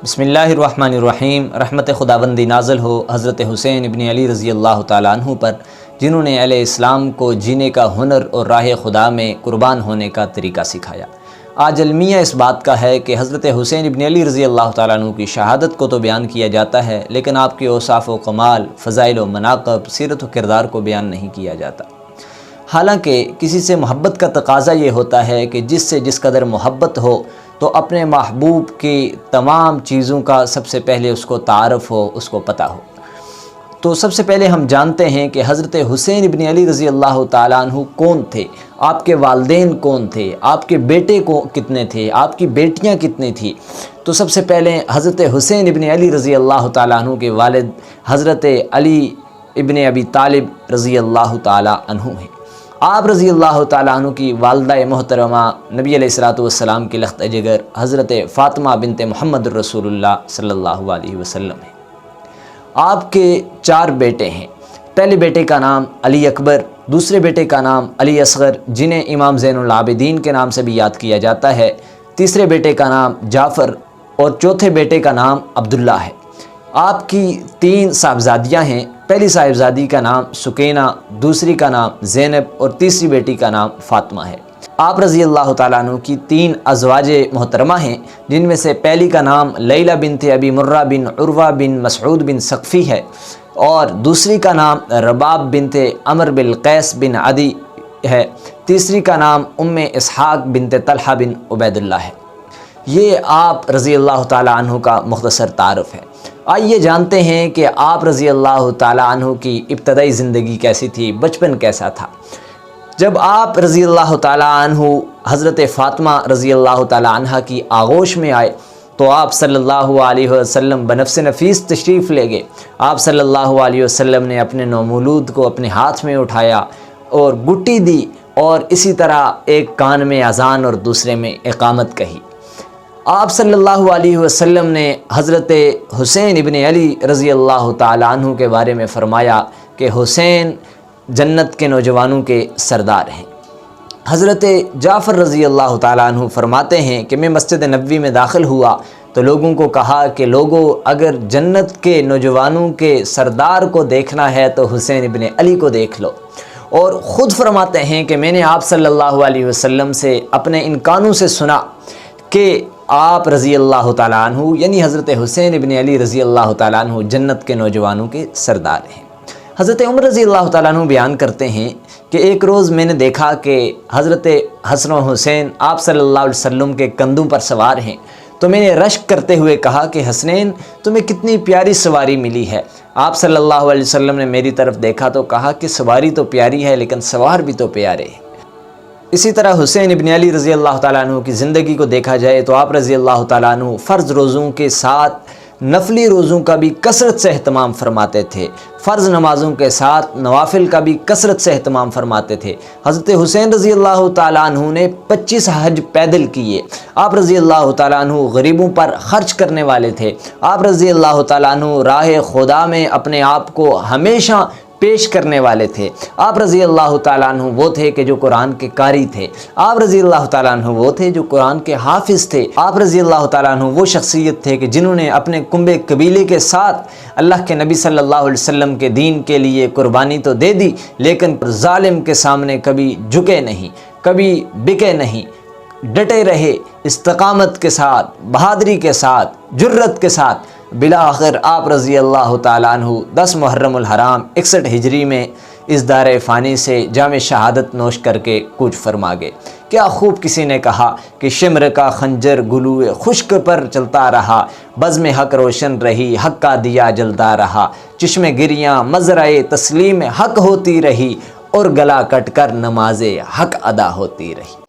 بسم اللہ الرحمن الرحیم۔ رحمت خداوندی نازل ہو حضرت حسین ابن علی رضی اللہ تعالیٰ عنہ پر، جنہوں نے اہل اسلام کو جینے کا ہنر اور راہ خدا میں قربان ہونے کا طریقہ سکھایا۔ آج المیہ اس بات کا ہے کہ حضرت حسین ابن علی رضی اللہ تعالیٰ عنہ کی شہادت کو تو بیان کیا جاتا ہے، لیکن آپ کے اوصاف و کمال، فضائل و مناقب، سیرت و کردار کو بیان نہیں کیا جاتا۔ حالانکہ کسی سے محبت کا تقاضا یہ ہوتا ہے کہ جس سے جس قدر محبت ہو تو اپنے محبوب کی تمام چیزوں کا سب سے پہلے اس کو تعارف ہو، اس کو پتہ ہو۔ تو سب سے پہلے ہم جانتے ہیں کہ حضرت حسین ابن علی رضی اللہ تعالیٰ عنہ کون تھے، آپ کے والدین کون تھے، آپ کے بیٹے کو کتنے تھے، آپ کی بیٹیاں کتنی تھیں۔ تو سب سے پہلے حضرت حسین ابن علی رضی اللہ تعالیٰ عنہ کے والد حضرت علی ابن ابی طالب رضی اللہ تعالیٰ عنہ ہیں۔ آپ رضی اللہ تعالیٰ عنہ کی والدہ محترمہ نبی علیہ الصلوۃ والسلام کی لخت جگر حضرت فاطمہ بنت محمد الرسول اللہ صلی اللہ علیہ وسلم ہیں۔ آپ کے 4 بیٹے ہیں۔ پہلے بیٹے کا نام علی اکبر، دوسرے بیٹے کا نام علی اصغر، جنہیں امام زین العابدین کے نام سے بھی یاد کیا جاتا ہے، تیسرے بیٹے کا نام جعفر اور چوتھے بیٹے کا نام عبداللہ ہے۔ آپ کی 3 صاحبزادیاں ہیں۔ پہلی صاحبزادی کا نام سکینہ، دوسری کا نام زینب اور تیسری بیٹی کا نام فاطمہ ہے۔ آپ رضی اللہ تعالیٰ عنہ کی 3 ازواج محترمہ ہیں، جن میں سے پہلی کا نام لیلہ بنت ابی مرہ بن عروہ بن مسعود بن ثقفی ہے اور دوسری کا نام رباب بنت عمر بن قیس بن عدی ہے، تیسری کا نام ام اسحاق بنت طلحہ بن عبید اللہ ہے۔ یہ آپ رضی اللہ تعالیٰ عنہ کا مختصر تعارف ہے۔ آئیے جانتے ہیں کہ آپ رضی اللہ تعالیٰ عنہ کی ابتدائی زندگی کیسی تھی، بچپن کیسا تھا۔ جب آپ رضی اللہ تعالیٰ عنہ حضرت فاطمہ رضی اللہ تعالیٰ عنہ کی آغوش میں آئے تو آپ صلی اللہ علیہ وسلم بنفس نفیس تشریف لے گئے۔ آپ صلی اللہ علیہ وسلم نے اپنے نومولود کو اپنے ہاتھ میں اٹھایا اور گٹی دی اور اسی طرح ایک کان میں اذان اور دوسرے میں اقامت کہی۔ آپ صلی اللہ علیہ وسلم نے حضرت حسین ابن علی رضی اللہ تعالیٰ عنہ کے بارے میں فرمایا کہ حسین جنت کے نوجوانوں کے سردار ہیں۔ حضرت جعفر رضی اللہ تعالیٰ عنہ فرماتے ہیں کہ میں مسجد نبوی میں داخل ہوا تو لوگوں کو کہا کہ لوگوں اگر جنت کے نوجوانوں کے سردار کو دیکھنا ہے تو حسین ابن علی کو دیکھ لو، اور خود فرماتے ہیں کہ میں نے آپ صلی اللہ علیہ وسلم سے اپنے ان کانوں سے سنا کہ آپ رضی اللہ تعالیٰ عنہ یعنی حضرت حسین ابن علی رضی اللہ تعالیٰ عنہ جنت کے نوجوانوں کے سردار ہیں۔ حضرت عمر رضی اللہ تعالیٰ عنہ بیان کرتے ہیں کہ ایک روز میں نے دیکھا کہ حضرت حسن و حسین آپ صلی اللہ علیہ وسلم کے کندھوں پر سوار ہیں، تو میں نے رشک کرتے ہوئے کہا کہ حسنین تمہیں کتنی پیاری سواری ملی ہے۔ آپ صلی اللہ علیہ وسلم نے میری طرف دیکھا تو کہا کہ سواری تو پیاری ہے لیکن سوار بھی تو پیارے ہیں۔ اسی طرح حسین ابن علی رضی اللہ تعالیٰ عنہ کی زندگی کو دیکھا جائے تو آپ رضی اللہ تعالیٰ عنہ فرض روزوں کے ساتھ نفلی روزوں کا بھی کثرت سے اہتمام فرماتے تھے، فرض نمازوں کے ساتھ نوافل کا بھی کثرت سے اہتمام فرماتے تھے۔ حضرت حسین رضی اللہ تعالیٰ عنہ نے 25 حج پیدل کیے۔ آپ رضی اللہ تعالیٰ عنہ غریبوں پر خرچ کرنے والے تھے۔ آپ رضی اللہ تعالیٰ عنہ راہ خدا میں اپنے آپ کو ہمیشہ پیش کرنے والے تھے۔ آپ رضی اللہ تعالیٰ عنہ وہ تھے کہ جو قرآن کے قاری تھے۔ آپ رضی اللہ تعالیٰ عنہ وہ تھے جو قرآن کے حافظ تھے۔ آپ رضی اللہ تعالیٰ عنہ وہ شخصیت تھے کہ جنہوں نے اپنے کنبے قبیلے کے ساتھ اللہ کے نبی صلی اللہ علیہ وسلم کے دین کے لیے قربانی تو دے دی، لیکن ظالم کے سامنے کبھی جھکے نہیں، کبھی بکے نہیں، ڈٹے رہے استقامت کے ساتھ، بہادری کے ساتھ، جرت کے ساتھ۔ بالآخر آپ رضی اللہ تعالیٰ عنہ 10 محرم الحرام 61 ہجری میں اس دار فانی سے جام شہادت نوش کر کے کوچ فرما گئے۔ کیا خوب کسی نے کہا کہ شمر کا خنجر گلوئے خشک پر چلتا رہا، بزم حق روشن رہی، حق کا دیا جلتا رہا، چشم گریاں مزرعے تسلیم حق ہوتی رہی، اور گلا کٹ کر نماز حق ادا ہوتی رہی۔